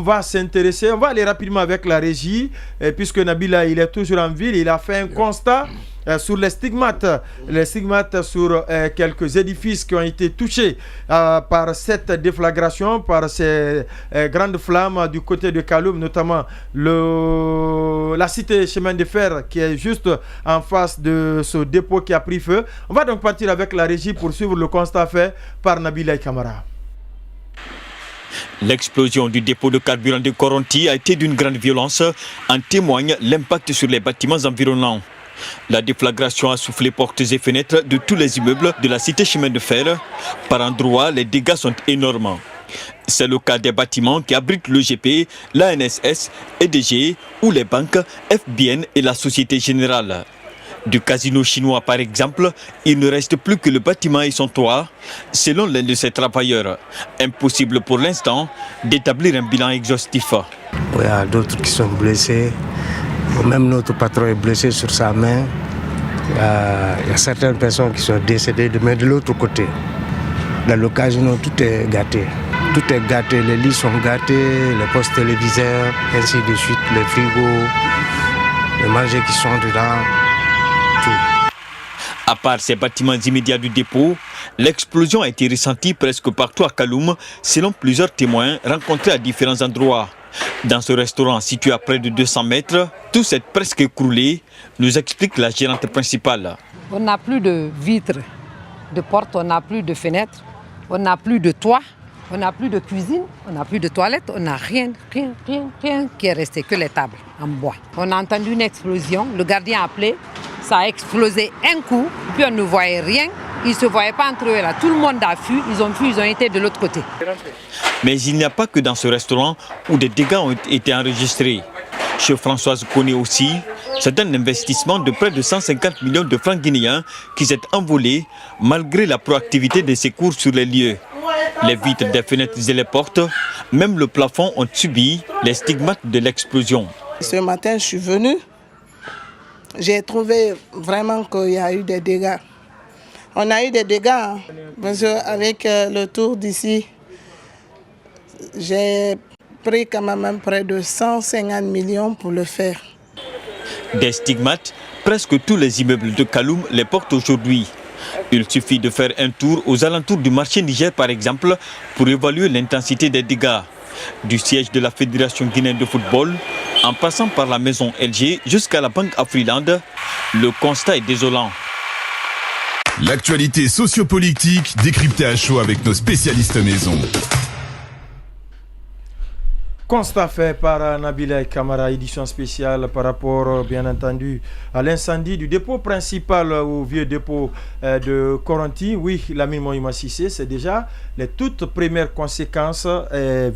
va s'intéresser, on va aller rapidement avec la régie, puisque Nabila, il est toujours en ville, il a fait un constat sur les stigmates sur quelques édifices qui ont été touchés par cette déflagration, par ces grandes flammes du côté de Kaloum, notamment la cité chemin de fer qui est juste en face de ce dépôt qui a pris feu. On va donc partir avec la régie pour suivre le constat fait par Nabila Kamara. L'explosion du dépôt de carburant de Koronti a été d'une grande violence, en témoigne l'impact sur les bâtiments environnants. La déflagration a soufflé portes et fenêtres de tous les immeubles de la cité chemin de fer. Par endroits, les dégâts sont énormes. C'est le cas des bâtiments qui abritent le GP, l'ANSS, EDG ou les banques, FBN et la Société Générale. Du casino chinois par exemple, il ne reste plus que le bâtiment et son toit, selon l'un de ses travailleurs. Impossible pour l'instant d'établir un bilan exhaustif. Il y a d'autres qui sont blessés. Même notre patron est blessé sur sa main. Il y a certaines personnes qui sont décédées, mais de l'autre côté, dans le casino, tout est gâté. Tout est gâté, les lits sont gâtés, les postes téléviseurs, ainsi de suite, les frigos, les mangers qui sont dedans, tout. À part ces bâtiments immédiats du dépôt, l'explosion a été ressentie presque partout à Kaloum, selon plusieurs témoins rencontrés à différents endroits. Dans ce restaurant situé à près de 200 mètres, tout s'est presque écroulé, nous explique la gérante principale. On n'a plus de vitres, de portes, on n'a plus de fenêtres, on n'a plus de toit, on n'a plus de cuisine, on n'a plus de toilettes, on n'a rien qui est resté, que les tables en bois. On a entendu une explosion, le gardien a appelé, ça a explosé un coup, puis on ne voyait rien. Ils ne se voyaient pas entre eux là. Tout le monde a fui, ils ont été de l'autre côté. Mais il n'y a pas que dans ce restaurant où des dégâts ont été enregistrés. Chez Françoise connaît aussi, c'est un investissement de près de 150 millions de francs guinéens qui s'est envolé malgré la proactivité des secours sur les lieux. Les vitres des fenêtres et les portes, même le plafond ont subi les stigmates de l'explosion. Ce matin, je suis venue, j'ai trouvé vraiment qu'il y a eu des dégâts. On a eu des dégâts, hein, parce qu'avec le tour d'ici, j'ai pris quand même près de 150 millions pour le faire. Des stigmates, presque tous les immeubles de Kaloum les portent aujourd'hui. Il suffit de faire un tour aux alentours du marché Niger par exemple pour évaluer l'intensité des dégâts. Du siège de la Fédération guinéenne de football, en passant par la maison LG jusqu'à la banque Afriland, le constat est désolant. L'actualité sociopolitique décryptée à chaud avec nos spécialistes maison. Constat fait par Nabila Kamara, édition spéciale par rapport, bien entendu, à l'incendie du dépôt principal au vieux dépôt de Koronti. Oui, Lamine Moïma Sissé, c'est déjà les toutes premières conséquences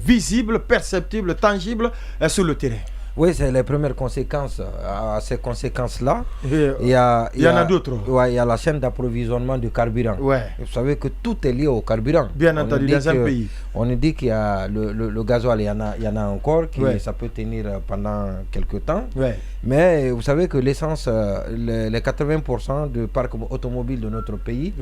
visibles, perceptibles, tangibles sur le terrain. Oui, c'est les premières conséquences. À ces conséquences-là, il y en a d'autres. Ouais, il y a la chaîne d'approvisionnement du carburant. Ouais. Vous savez que tout est lié au carburant. Bien entendu, dans un pays. On nous dit qu'il y a le gasoil, il y en a encore, ça peut tenir pendant quelques temps. Ouais. Mais vous savez que l'essence, les 80% du parc automobile de notre pays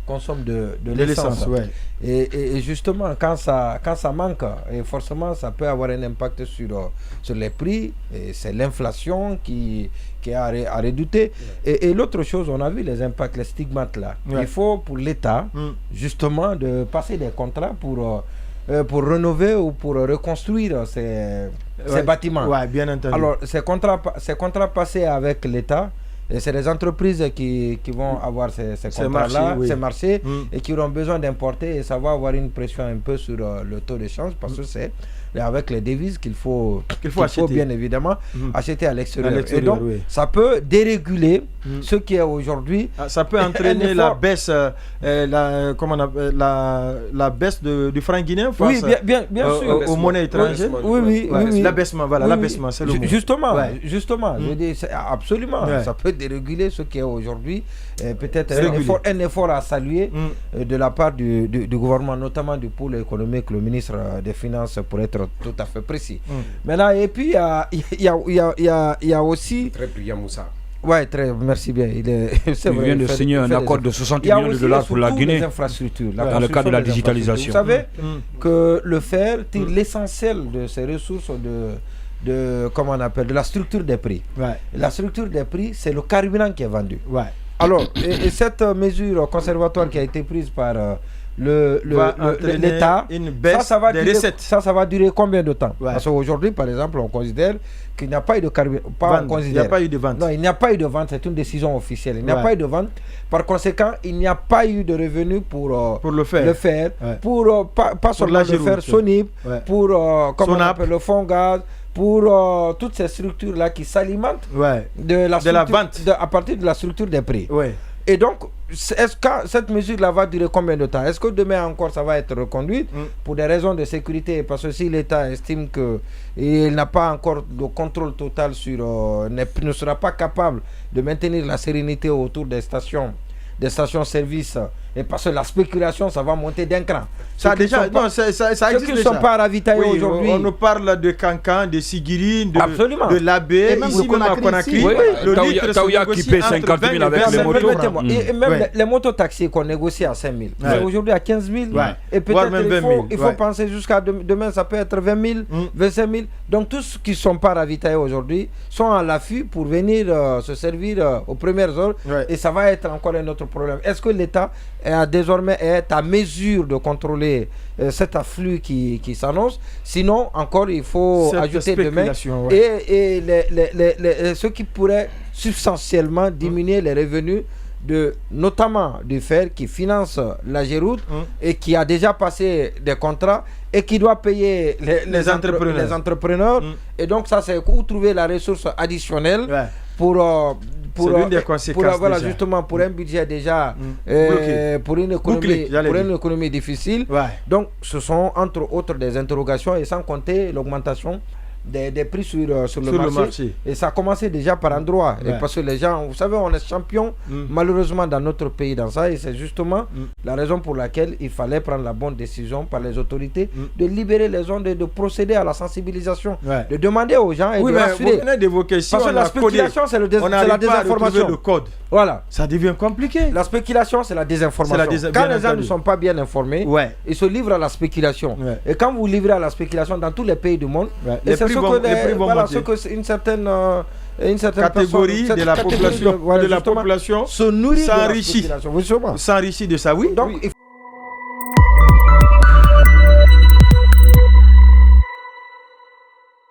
consomment de l'essence. Ouais. Et justement, quand ça manque, et forcément, ça peut avoir un impact sur les prix. Et c'est l'inflation qui est à redouter. Et l'autre chose, on a vu les impacts, les stigmates là. Il faut pour l'État, justement, de passer des contrats pour rénover ou pour reconstruire ces bâtiments. Ouais, bien entendu. Alors, ces contrats passés avec l'État, c'est les entreprises qui vont avoir ces contrats-là, ces marchés, et qui auront besoin d'importer, et ça va avoir une pression un peu sur le taux d'échange, parce que c'est avec les devises qu'il faut bien évidemment acheter à l'extérieur. Et donc, ça peut déréguler ce qui est aujourd'hui. Ça peut entraîner la baisse, la baisse du franc guinéen face bien sûr. aux monnaies étrangères. Oui. L'abaissement, l'abaissement, c'est le mot. Justement, je dis, absolument. Ça peut déréguler ce qui est aujourd'hui. Peut-être un effort à saluer de la part du gouvernement, notamment du pôle économique, le ministre des Finances, pour être tout à fait précis. Maintenant, et puis il y a aussi... Très brillant, Moussa. Ouais, merci bien. Il vient de signer un accord de 60 millions de dollars pour la Guinée les infrastructures, dans le cadre de la digitalisation. Vous savez que le fer tire l'essentiel de ses ressources comment on appelle, de la structure des prix. Ouais. La structure des prix, c'est le carburant qui est vendu. Ouais. Alors, et cette mesure conservatoire qui a été prise par l'État, une baisse des recettes. Ça va durer combien de temps? Ouais. Parce qu'aujourd'hui, par exemple, on considère qu'il n'y a pas eu de carburant. Il n'y a pas eu de vente. Non, il n'y a pas eu de vente, c'est une décision officielle. Il n'y a pas eu de vente. Par conséquent, il n'y a pas eu de revenus pour le faire. Ouais. Pour pas seulement le faire, Sonip, pour comment on appelle, le fonds gaz, pour toutes ces structures-là qui s'alimentent de la vente à partir de la structure des prix. Ouais. Et donc, est-ce que cette mesure-là va durer combien de temps? Est-ce que demain encore ça va être reconduite pour des raisons de sécurité? Parce que si l'État estime qu'il n'a pas encore de contrôle total sur, ne sera pas capable de maintenir la sérénité autour des stations-service, et parce que la spéculation, ça va monter d'un cran. Ça déjà, non, ça existe. Ceux qui ne sont pas ravitaillés aujourd'hui. On nous parle de Cancan, de Sigirine, de Labé, ici même à Conakry. Le litre Taouya qui paie 50 000 avec les motos. Et même les mototaxis qu'on négocie à 5 000. C'est aujourd'hui à 15 000. Et peut-être il faut penser jusqu'à demain, ça peut être 20 000, 25 000. Donc tous ceux qui ne sont pas ravitaillés aujourd'hui sont à l'affût pour venir se servir aux premières heures. Et ça va être encore un autre problème. Est-ce que l'État désormais est à mesure de contrôler cet afflux qui s'annonce? Sinon, encore, il faut ajouter demain et ce qui pourrait substantiellement diminuer les revenus notamment du fer qui finance la Géroute et qui a déjà passé des contrats et qui doit payer les entrepreneurs. Et donc ça, c'est où trouver la ressource additionnelle pour l'une des conséquences justement pour un budget déjà pour une économie difficile. Donc ce sont entre autres des interrogations, et sans compter l'augmentation des prix sur le marché. Et ça a commencé déjà par endroit. Et parce que les gens, vous savez, on est champion malheureusement dans notre pays dans ça, et c'est justement la raison pour laquelle il fallait prendre la bonne décision par les autorités de libérer les zones, de procéder à la sensibilisation, de demander aux gens et de rassurer. Vous venez d'évoquer, parce que la spéculation, c'est la désinformation. Le code. Voilà. Ça devient compliqué. La spéculation, c'est la désinformation. Quand les gens ne sont pas bien informés, ils se livrent à la spéculation. Et quand vous livrez à la spéculation dans tous les pays du monde, et c'est ce que une certaine catégorie de la population se nourrit, s'enrichit de ça, Donc il